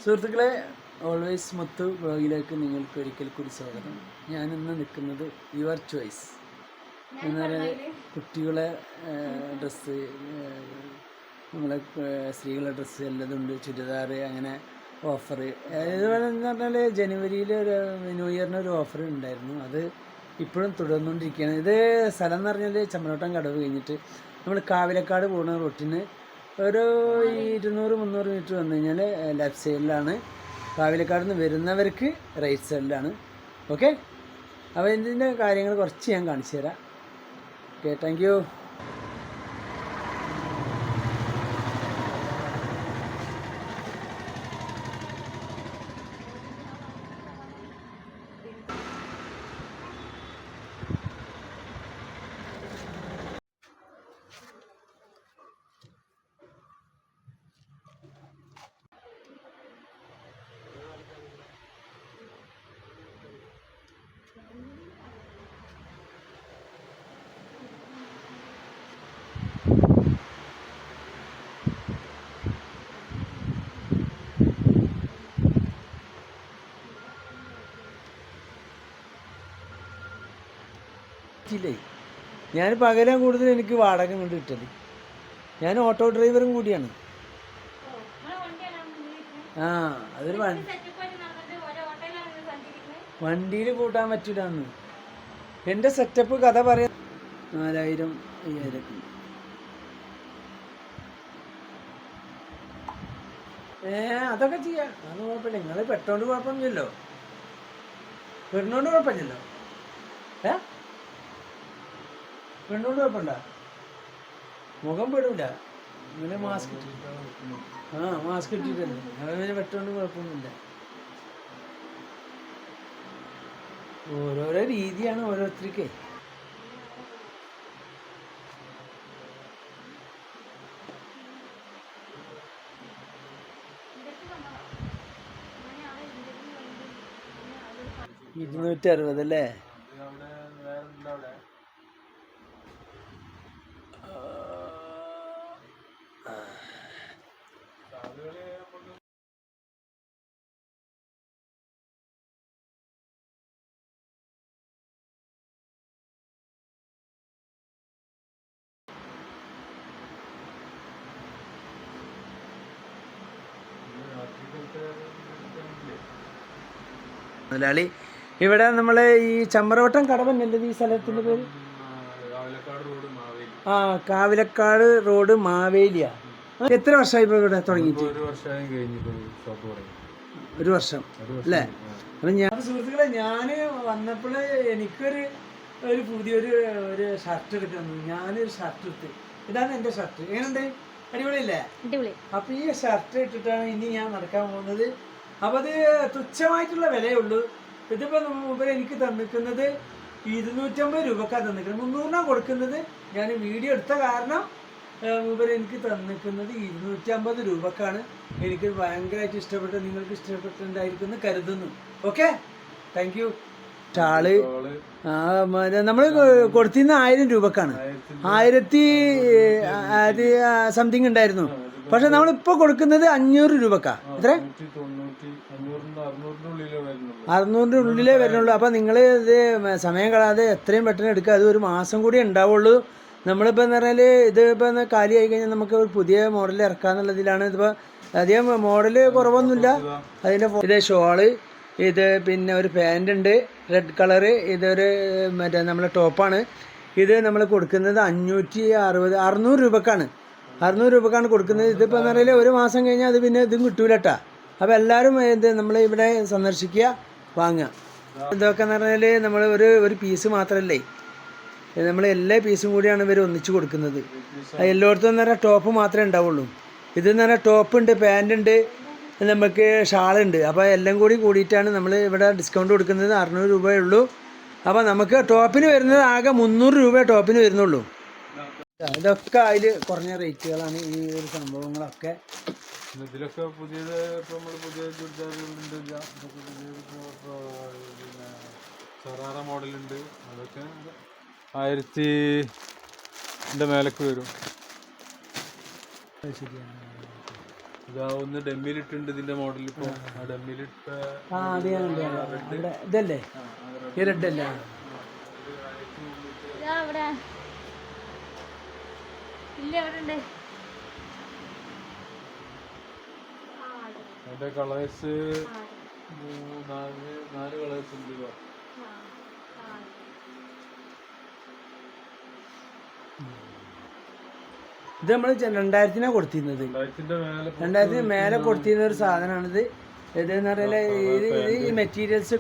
സുഹൃത്തുക്കളെ, ഓൾവേസ് മുത്തു ബ്ലോഗിലേക്ക് നിങ്ങൾക്ക് ഒരിക്കൽ കൂടി സ്വാഗതം. ഞാനിന്ന് നിൽക്കുന്നത് യുവർ ചോയ്സ് എന്ന് പറയുന്നത് കുട്ടികളെ ഡ്രസ്സ്, നമ്മളെ സ്ത്രീകളുടെ ഡ്രസ്സ് എല്ലാതുണ്ട്, ചുരിദാർ, അങ്ങനെ ഓഫർ. ഇതുപോലെ എന്ന് പറഞ്ഞാൽ ജനുവരിയിൽ ഒരു ന്യൂ ഇയറിന് ഒരു ഓഫർ ഉണ്ടായിരുന്നു. അത് ഇപ്പോഴും തുടർന്നുകൊണ്ടിരിക്കുകയാണ്. ഇത് സ്ഥലം എന്ന് പറഞ്ഞാൽ ചമ്മരോട്ടം കടവ് കഴിഞ്ഞിട്ട് നമ്മൾ കാവിലക്കാട് പോകുന്ന റൂട്ടിന് ഒരു 200-300 മീറ്റർ വന്നു കഴിഞ്ഞാൽ ലെഫ്റ്റ് സൈഡിലാണ്. കാവിലക്കാട് നിന്ന് വരുന്നവർക്ക് റൈറ്റ് സൈഡിലാണ്. ഓക്കെ, അപ്പോൾ ഇതിൻ്റെ കാര്യങ്ങൾ കുറച്ച് ഞാൻ കാണിച്ചു തരാം. Okay, thank U. ഞാൻ പകരം കൂടുതൽ എനിക്ക് വാടക കൊണ്ട് കിട്ടല്. ഞാൻ ഓട്ടോ ഡ്രൈവറും കൂടിയാണ്. അതൊരു വണ്ടിയിൽ കൂട്ടാൻ പറ്റൂലെന്ന് എൻ്റെ സെറ്റപ്പ് കഥ പറയാം. 4000-5000. അതൊക്കെ ചെയ്യാം, അതൊന്നും കുഴപ്പമില്ല. നിങ്ങൾ പെട്ടോണ്ട് കുഴപ്പമൊന്നുമില്ലല്ലോ, പെണ്ണോണ്ട് കുഴപ്പമില്ലല്ലോ. പെണ്ണോണ്ട് കുഴപ്പമില്ല, മുഖം പെടില്ല. ഇങ്ങനെ മാസ്ക് മാസ്ക് ഇട്ടിട്ടല്ലേ, അവനെ പെട്ടോണ്ട് കുഴപ്പമൊന്നുമില്ല. ഓരോരോ രീതിയാണ് ഓരോരുത്തർക്ക്. $260 അല്ലേ? മുതലാളി, ഇവിടെ നമ്മളെ ഈ ചമ്മരവട്ടം കടവന്നല്ലേ ഈ സ്ഥലത്തിൻ്റെ പേര്? കാവിലക്കാട് റോഡ് മാവേലിയ. എത്ര വർഷമായി ഇപ്പോൾ ഇവിടെ തുടങ്ങിയിട്ട്? 1 വർഷം അല്ലേ? അപ്പം ഞാൻ സുഹൃത്തുക്കളെ, ഞാൻ വന്നപ്പോൾ എനിക്കൊരു പുതിയൊരു ഷർട്ട് എടുക്കുന്നു. ഞാനൊരു ഷർട്ട് എടുത്ത്, ഇതാണ് എൻ്റെ ഷർട്ട്. എങ്ങനെയുണ്ട്? അടിപൊളിയല്ലേ? അപ്പം ഈ ഷർട്ട് ഇട്ടിട്ടാണ് ഇനി ഞാൻ നടക്കാൻ പോകുന്നത്. അപ്പം അത് തുച്ഛമായിട്ടുള്ള വിലയുള്ളൂ. ഇതിപ്പോൾ മുമ്പ് എനിക്ക് തന്നിക്കുന്നത് 250 രൂപക്കാണ് തന്നിക്കുന്നത്. 300 കൊടുക്കുന്നത്. ഞാൻ വീഡിയോ എടുത്ത കാരണം മുമ്പ് എനിക്ക് തന്നിക്കുന്നത് 250 രൂപക്കാണ്. എനിക്ക് ഭയങ്കരമായിട്ട് ഇഷ്ടപ്പെട്ടു. നിങ്ങൾക്ക് ഇഷ്ടപ്പെട്ടിട്ടുണ്ടായിരിക്കും എന്ന് കരുതുന്നു. Okay, thank U. ഷാള് നമ്മൾ കൊടുത്തിരുന്ന 1000 രൂപക്കാണ്. 1000 സംതിങ് ഉണ്ടായിരുന്നു. പക്ഷെ നമ്മളിപ്പോൾ കൊടുക്കുന്നത് 500 രൂപക്കാ. എത്ര? 600-ന്റെ ഉള്ളിലേ വരുന്നുള്ളൂ. അപ്പം നിങ്ങൾ ഇത് സമയം കളയാതെ എത്രയും പെട്ടെന്ന് എടുക്കുക. അത് 1 മാസം കൂടി ഉണ്ടാവുള്ളൂ. നമ്മളിപ്പോൾ എന്ന് പറഞ്ഞാൽ ഇതിപ്പോൾ കാലിയായി കഴിഞ്ഞാൽ നമുക്ക് ഒരു പുതിയ മോഡൽ ഇറക്കാന്നുള്ളതിലാണ്. ഇതിപ്പോൾ അധികം മോഡൽ കുറവൊന്നുമില്ല. അതിൻ്റെ ഇത് ഷോള്, ഇത് പിന്നെ ഒരു പാൻ്റ് ഉണ്ട് റെഡ് കളറ്. ഇതൊരു മറ്റേ നമ്മളെ ടോപ്പാണ്. ഇത് നമ്മൾ കൊടുക്കുന്നത് 600 രൂപക്കാണ്. 600 രൂപക്കാണ് കൊടുക്കുന്നത്. ഇതിപ്പോൾ എന്ന് പറഞ്ഞാൽ 1 മാസം കഴിഞ്ഞാൽ അത് പിന്നെ ഇതും കിട്ടൂലട്ടാ. അപ്പോൾ എല്ലാവരും നമ്മൾ ഇവിടെ സന്ദർശിക്കുക, വാങ്ങുക. ഇതൊക്കെ എന്ന് പറഞ്ഞാൽ നമ്മൾ ഒരു പീസ് മാത്രമല്ലേ, നമ്മൾ എല്ലാ പീസും കൂടിയാണ് ഇവർ ഒന്നിച്ച് കൊടുക്കുന്നത്. എല്ലായിടത്തും എന്ന് പറഞ്ഞാൽ ടോപ്പ് മാത്രമേ ഉണ്ടാവുള്ളൂ. ഇതെന്ന് പറഞ്ഞാൽ ടോപ്പുണ്ട്, പാൻറ്റുണ്ട്, നമുക്ക് ഷാളുണ്ട്. അപ്പോൾ എല്ലാം കൂടിയിട്ടാണ് നമ്മൾ ഇവിടെ ഡിസ്കൗണ്ട് കൊടുക്കുന്നത്. 600 രൂപയേ ഉള്ളൂ. അപ്പോൾ നമുക്ക് ടോപ്പിന് വരുന്നത് ആകെ 300 രൂപ ടോപ്പിന് വരുന്നുള്ളൂ. ഇതൊക്കെ അതിൽ കുറഞ്ഞ റേറ്റുകളാണ് ഈ ഒരു സംഭവങ്ങളൊക്കെ. ഇതിലൊക്കെ പുതിയത് ഇപ്പോൾ നമ്മൾ പുതിയ ചുരിദാറുകളുണ്ട്. ഇതൊക്കെ പിന്നെ സറാറ മോഡലുണ്ട്. അതൊക്കെ 1000-ന്റെ മേലേക്ക് വരും. ശരിയാണ്. ഇതാ ഒന്ന് ഡെമ്മിലിട്ടുണ്ട് ഇതിന്റെ മോഡൽ ഇപ്പൊ ആ ഡെമ്മിലിട്ട ആ അത് ഞാൻ ഉണ്ട്. അവിടെ ഇതല്ലേ ഈ റെഡ് അല്ലേ? അതിന്റെ കളേഴ്സ് 4 കളേഴ്സ് ഉണ്ട്. ഇത് നമ്മൾ 2000 കൊടുത്തിരുന്നത്. 2000 മേലെ കൊടുത്തിരുന്ന ഒരു സാധനമാണിത്. ഇതെന്ന് പറഞ്ഞാൽ ഈ മെറ്റീരിയൽസ്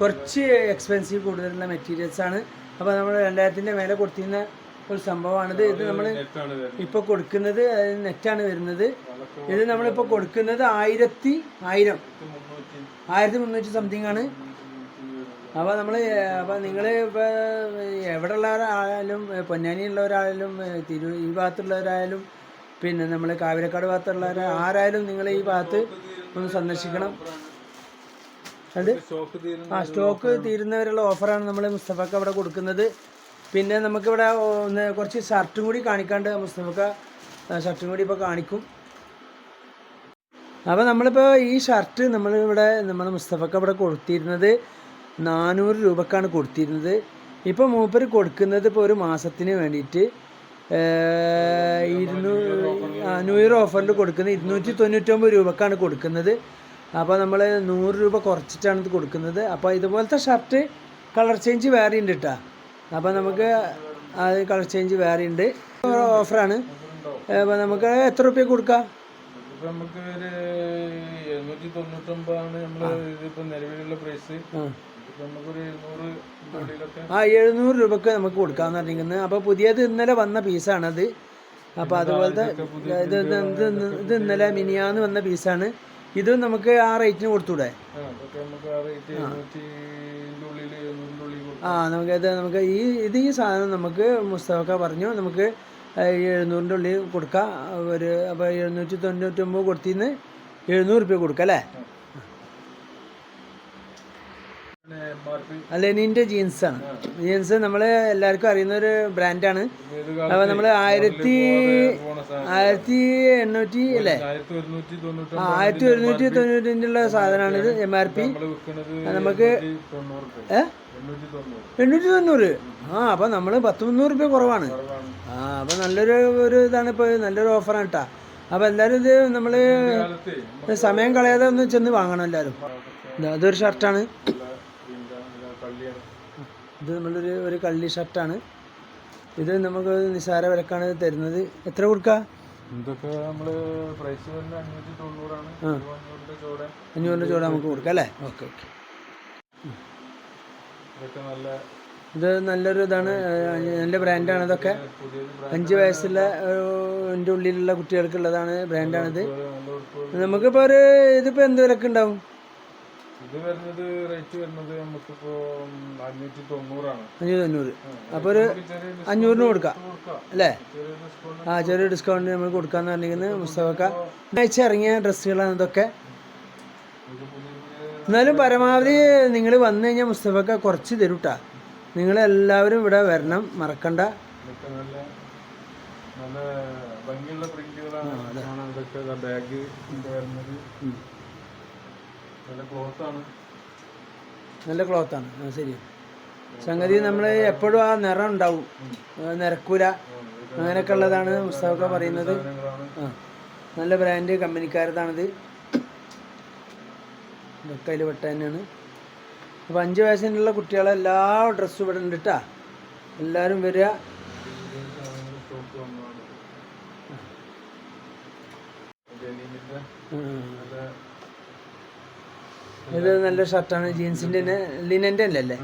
കുറച്ച് എക്സ്പെൻസീവ് കൂടുതലുള്ള മെറ്റീരിയൽസ് ആണ്. അപ്പോൾ നമ്മൾ 2000 മേലെ കൊടുത്തിരുന്ന ഒരു സംഭവമാണിത്. ഇത് നമ്മൾ ഇപ്പോൾ കൊടുക്കുന്നത് നെറ്റാണ് വരുന്നത്. ഇത് നമ്മളിപ്പോൾ കൊടുക്കുന്നത് 1300 സംതിങ് ആണ്. അപ്പോൾ നിങ്ങൾ ഇപ്പോൾ എവിടെ ഉള്ളവരായാലും പൊന്നാനിയുള്ളവരായാലും ഈ ഭാഗത്തുള്ളവരായാലും പിന്നെ നമ്മൾ കാവിലക്കാട് ഭാഗത്തുള്ളവർ ആരായാലും നിങ്ങൾ ഈ ഭാഗത്ത് ഒന്ന് സന്ദർശിക്കണം. അത് സ്റ്റോക്ക് തീരുന്നവരുള്ള ഓഫറാണ് നമ്മൾ മുസ്തഫക്ക് അവിടെ കൊടുക്കുന്നത്. പിന്നെ നമുക്കിവിടെ കുറച്ച് ഷർട്ടും കൂടി കാണിക്കാണ്ട് മുസ്തഫക്ക ഷർട്ടും കൂടി ഇപ്പോൾ കാണിക്കും. അപ്പോൾ നമ്മളിപ്പോൾ ഈ ഷർട്ട് നമ്മൾ മുസ്തഫക്ക ഇവിടെ കൊടുത്തിരുന്നത് 400 രൂപക്കാണ് കൊടുത്തിരുന്നത്. ഇപ്പോൾ മൂപ്പര് കൊടുക്കുന്നത് ഇപ്പോൾ ഒരു മാസത്തിന് വേണ്ടിയിട്ട് ന്യൂ ഇയർ ഓഫറിൽ കൊടുക്കുന്നത് 299 രൂപക്കാണ് കൊടുക്കുന്നത്. അപ്പോൾ നമ്മൾ 100 രൂപ കുറച്ചിട്ടാണ് ഇത് കൊടുക്കുന്നത്. അപ്പോൾ ഇതുപോലത്തെ ഷർട്ട് കളർ ചേഞ്ച് വേറെ ഉണ്ട് കേട്ടോ. അപ്പോൾ നമുക്ക് അത് കളർ ചേഞ്ച് വേറെ ഉണ്ട്. ഓഫറാണ്. അപ്പോൾ നമുക്ക് എത്ര രൂപ കൊടുക്കാം? നമുക്ക് ഒരു 799 ആണ് നമ്മൾ ഇതിപ്പോൾ നിലവിലുള്ള പ്രൈസ്. 700 രൂപക്ക് നമുക്ക് കൊടുക്കാമെന്ന് പറഞ്ഞിരിക്കുന്നത്. അപ്പോൾ പുതിയത് ഇന്നലെ വന്ന പീസാണത്. അപ്പോൾ അതുപോലത്തെ ഇത് ഇന്നലെ മിനിയാന്ന് വന്ന പീസാണ്. ഇതും നമുക്ക് ആ റേറ്റിന് കൊടുത്തൂടെ? നമുക്ക് ഈ സാധനം നമുക്ക് മുസ്തഫക്ക പറഞ്ഞു നമുക്ക് 700-ൻ്റെ ഉള്ളിൽ കൊടുക്കാം. അപ്പോൾ 799 കൊടുത്തിന്ന് 700 രൂപ കൊടുക്കാം അല്ലേ? ലെനിൻ്റെ ജീൻസാണ്. ജീൻസ് നമ്മൾ എല്ലാവർക്കും അറിയുന്ന ഒരു ബ്രാൻഡാണ്. അപ്പോൾ നമ്മൾ 1800 അല്ലേ? 1195 സാധനമാണിത്. MRP നമുക്ക് 890. അപ്പോൾ നമ്മൾ 100-300 രൂപ കുറവാണ്. അപ്പോൾ നല്ലൊരു ഇതാണ്. ഇപ്പോൾ നല്ലൊരു ഓഫറാണ് കേട്ടോ. അപ്പോൾ എല്ലാവരും ഇത് നമ്മൾ സമയം കളയാതെ ഒന്ന് ചെന്ന് വാങ്ങണം എല്ലാവരും. അതൊരു ഷർട്ടാണ്. ഇത് ഒരു കള്ളി ഷർട്ടാണ്. ഇത് നമുക്ക് നിസ്സാര വിലക്കാണ് തരുന്നത്. എത്ര കൊടുക്കുക? ഇതൊക്കെ നമ്മൾ പ്രൈസ് 590 ആണ്. 500 ചോട നമുക്ക് കൊടുക്കാം അല്ലേ? ഓക്കെ. ഇത് നല്ലൊരു ഇതാണ്. നല്ല ബ്രാൻഡാണ്. ഇതൊക്കെ 5 വയസ്സുള്ള എൻ്റെ ഉള്ളിലുള്ള കുട്ടികൾക്കുള്ളതാണ് ബ്രാൻഡാണിത്. നമുക്കിപ്പോൾ ഇതിപ്പോൾ എന്ത് വിലക്ക് ഉണ്ടാവും? ഇത് വരുന്നത് റേറ്റ് വരുന്നത് നമുക്കിപ്പോൾ 590 ആണ്. 590. അപ്പോൾ ഒരു 500-ന് കൊടുക്കാം അല്ലേ? ചെറിയ ഡിസ്കൗണ്ട് നമ്മൾ കൊടുക്കാമെന്ന് പറഞ്ഞിരിക്കുന്നത് മുസ്തഫക്ക. ആഴ്ച ഇറങ്ങിയ ഡ്രസ്സുകളാണ് ഇതൊക്കെ. എന്നാലും പരമാവധി നിങ്ങൾ വന്നു കഴിഞ്ഞാൽ മുസ്തഫക്ക കുറച്ച് തരും കേട്ടോ. നിങ്ങളെല്ലാവരും ഇവിടെ വരണം, മറക്കണ്ട. നല്ല ഭംഗിയുള്ള പ്രിന്റുകളാണ്. ബാഗ് വരുന്നത് നല്ല ക്ലോത്താണ്. ശരി. സംഗതി നമ്മൾ എപ്പോഴും ആ നിറം ഉണ്ടാവും, നിരക്കൂല, അങ്ങനെയൊക്കെ ഉള്ളതാണ് മുസ്തഫക്ക പറയുന്നത്. നല്ല ബ്രാൻഡ് കമ്പനിക്കാരതാണിത്. ഇതൊക്കെ അതിൽ പെട്ട തന്നെയാണ്. അപ്പോൾ 5 വയസ്സിനുള്ള കുട്ടികളെ എല്ലാ ഡ്രസ്സും ഇവിടെ ഉണ്ട് കേട്ടോ. എല്ലാവരും വരിക. ഇത് നല്ല ഷർട്ടാണ്. ജീൻസിൻ്റെ തന്നെ ലിനൻ്റെ അല്ലേ?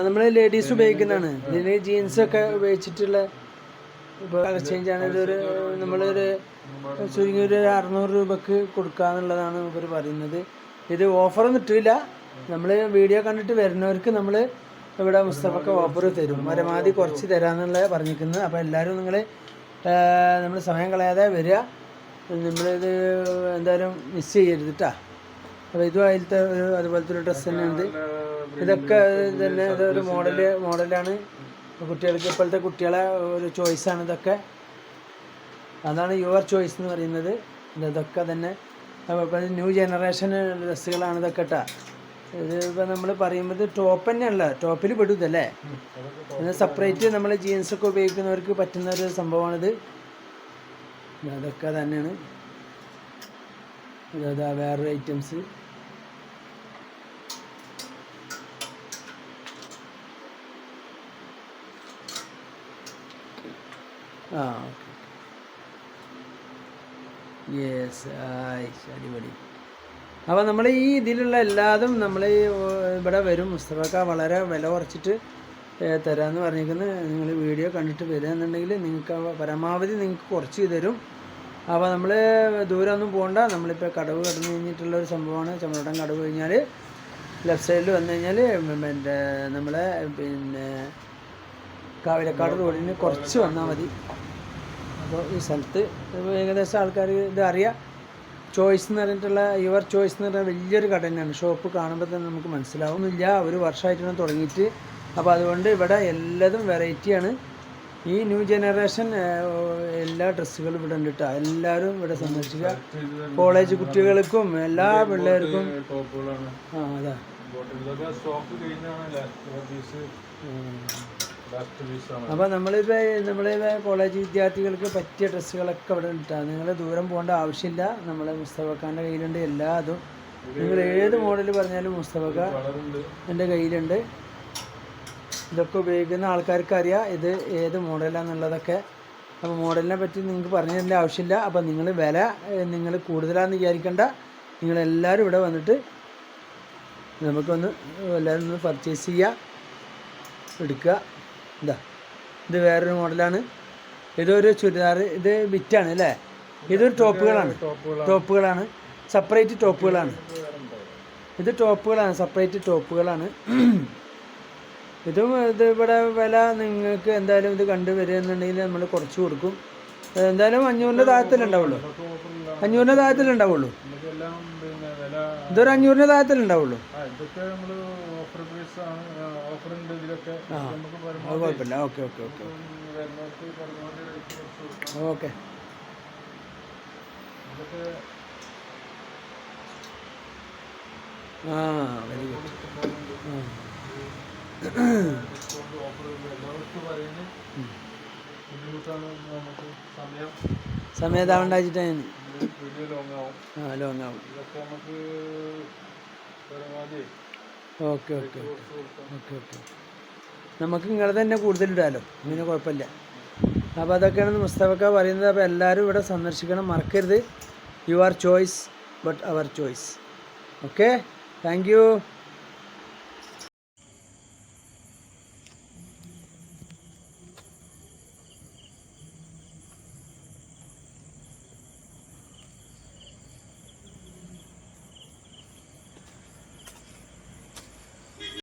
നമ്മൾ ലേഡീസ് ഉപയോഗിക്കുന്നതാണ്. ഇതിന് ജീൻസൊക്കെ ഉപയോഗിച്ചിട്ടുള്ള ഇപ്പോൾ കളർ ചേഞ്ചാണ്. ഇതൊരു നമ്മളൊരു ചുരുങ്ങി ഒരു 600 രൂപക്ക് കൊടുക്കാന്നുള്ളതാണ് ഇവർ പറയുന്നത്. ഇത് ഓഫറൊന്നും ഇട്ടില്ല. നമ്മൾ വീഡിയോ കണ്ടിട്ട് വരുന്നവർക്ക് നമ്മൾ ഇവിടെ മുസ്തഫക്ക ഓഫർ തരും, പരമാവധി കുറച്ച് തരാമെന്നുള്ള പറഞ്ഞിരിക്കുന്നത്. അപ്പോൾ എല്ലാവരും നമ്മൾ സമയം കളയാതെ വരിക. നമ്മളിത് എന്തായാലും മിസ് ചെയ്യരുത് കേട്ടോ. അപ്പോൾ ഇതും അതിലത്തെ അതുപോലത്തെ ഒരു ഡ്രസ്സ് തന്നെയുണ്ട്. ഇതൊക്കെ തന്നെ ഇതൊരു മോഡലാണ്. കുട്ടികൾക്ക് ഇപ്പോഴത്തെ കുട്ടികളെ ഒരു ചോയ്സാണ് ഇതൊക്കെ. അതാണ് യുവർ ചോയ്സ് എന്ന് പറയുന്നത്. ഇതൊക്കെ തന്നെ അപ്പോൾ ന്യൂ ജനറേഷൻ ഡ്രസ്സുകളാണ് ഇതൊക്കെ കേട്ടോ. ഇത് ഇപ്പോൾ നമ്മൾ പറയുമ്പോൾ ടോപ്പ് തന്നെയല്ല, ടോപ്പിൽ പെടും ഇതല്ലേ. ഇത് സെപ്പറേറ്റ് നമ്മൾ ജീൻസൊക്കെ ഉപയോഗിക്കുന്നവർക്ക് പറ്റുന്ന ഒരു സംഭവമാണിത്. അതൊക്കെ തന്നെയാണ്. ഇതാ വേറൊരു ഐറ്റംസ്. ആ ഓക്കെ, യെസ്, അടിപൊളി. അപ്പോൾ നമ്മൾ ഈ ഇതിലുള്ള എല്ലാതും നമ്മൾ ഇവിടെ വരും. മുസ്തഫക്ക വളരെ വില കുറച്ചിട്ട് തരാമെന്ന് പറഞ്ഞിരിക്കുന്നത്. നിങ്ങൾ വീഡിയോ കണ്ടിട്ട് വരികയെന്നുണ്ടെങ്കിൽ നിങ്ങൾക്ക് പരമാവധി നിങ്ങൾക്ക് കുറച്ച് തരും. അപ്പോൾ നമ്മൾ ദൂരമൊന്നും പോകണ്ട. നമ്മളിപ്പോൾ കടവ് കടന്നു കഴിഞ്ഞിട്ടുള്ളൊരു സംഭവമാണ്. ചമരടം കടവ് കഴിഞ്ഞാൽ ലെഫ്റ്റ് സൈഡിൽ വന്നു കഴിഞ്ഞാൽ പിന്നെ നമ്മളെ പിന്നെ കാവിലക്കാട് റോഡിന് കുറച്ച് വന്നാൽ മതി. അപ്പോൾ ഈ സ്ഥലത്ത് ഏകദേശം ആൾക്കാർ ഇത് അറിയാം. ചോയ്സ് എന്ന് പറഞ്ഞിട്ടുള്ള യുവർ ചോയ്സ് എന്ന് പറഞ്ഞാൽ വലിയൊരു കട തന്നെയാണ്. ഷോപ്പ് കാണുമ്പോൾ തന്നെ നമുക്ക് മനസ്സിലാവുന്നില്ല. ഒരു വർഷമായിട്ടാണ് തുടങ്ങിയിട്ട്. അപ്പോൾ അതുകൊണ്ട് ഇവിടെ എല്ലാതും വെറൈറ്റിയാണ്. ഈ ന്യൂ ജനറേഷൻ എല്ലാ ഡ്രസ്സുകളും ഇവിടെ ഉണ്ട് കേട്ടോ. എല്ലാവരും ഇവിടെ സന്ദർശിക്കുക. കോളേജ് കുട്ടികൾക്കും എല്ലാ പിള്ളേർക്കും. ആ അതാ അപ്പോൾ നമ്മളിപ്പോൾ കോളേജ് വിദ്യാർത്ഥികൾക്ക് പറ്റിയ ഡ്രസ്സുകളൊക്കെ ഇവിടെ കിട്ടാം. നിങ്ങൾ ദൂരം പോകേണ്ട ആവശ്യമില്ല. നമ്മളെ മുസ്തഫക്കാൻ്റെ കയ്യിലുണ്ട് എല്ലാ അതും. നിങ്ങൾ ഏത് മോഡൽ പറഞ്ഞാലും മുസ്തഫക്ക എൻ്റെ കയ്യിലുണ്ട്. ഇതൊക്കെ ഉപയോഗിക്കുന്ന ആൾക്കാർക്ക് അറിയാം ഇത് ഏത് മോഡലാണെന്നുള്ളതൊക്കെ. അപ്പോൾ മോഡലിനെ പറ്റി നിങ്ങൾക്ക് പറഞ്ഞു തരേണ്ട ആവശ്യമില്ല. അപ്പോൾ നിങ്ങൾ വില നിങ്ങൾ കൂടുതലാണെന്ന് വിചാരിക്കേണ്ട. നിങ്ങളെല്ലാവരും ഇവിടെ വന്നിട്ട് നമുക്കൊന്ന് എല്ലാവരും ഒന്ന് പർച്ചേസ് ചെയ്യുക, എടുക്കുക. ഇത് വേറൊരു മോഡലാണ്. ഇതൊരു ചുരിദാർ. ഇത് ബിറ്റാണ് അല്ലേ. ഇതൊരു ടോപ്പുകളാണ് സെപ്പറേറ്റ് ടോപ്പുകളാണ്. ഇത് ടോപ്പുകളാണ്, സെപ്പറേറ്റ് ടോപ്പുകളാണ്. ഇത് ഇവിടെ വില നിങ്ങൾക്ക് എന്തായാലും ഇത് കണ്ടുവരികയെന്നുണ്ടെങ്കിൽ നമ്മൾ കുറച്ച് കൊടുക്കും. എന്തായാലും 500-ൻ്റെ താഴത്തിലുണ്ടാവുള്ളൂ. 500-ൻ്റെ താഴത്തിലുണ്ടാവുള്ളൂ. ഇതൊരു 500-ൻ്റെ താഴത്തിലുണ്ടാവുള്ളൂ. അത് കുഴപ്പമില്ല. Okay okay okay okay. ആ വെരി ഗുഡ്. സമയത്താവണ്ടാച്ചിട്ടാണ്. ആ ലോങ് ആവും. Okay okay okay okay. നമുക്ക് ഇങ്ങനെ തന്നെ കൂടുതലിടാമല്ലോ, ഇങ്ങനെ കുഴപ്പമില്ല. അപ്പോൾ അതൊക്കെയാണ് മുസ്തഫക്ക പറയുന്നത്. അപ്പോൾ എല്ലാവരും ഇവിടെ സന്ദർശിക്കണം, മറക്കരുത്. Your choice but our choice. Okay, thank U.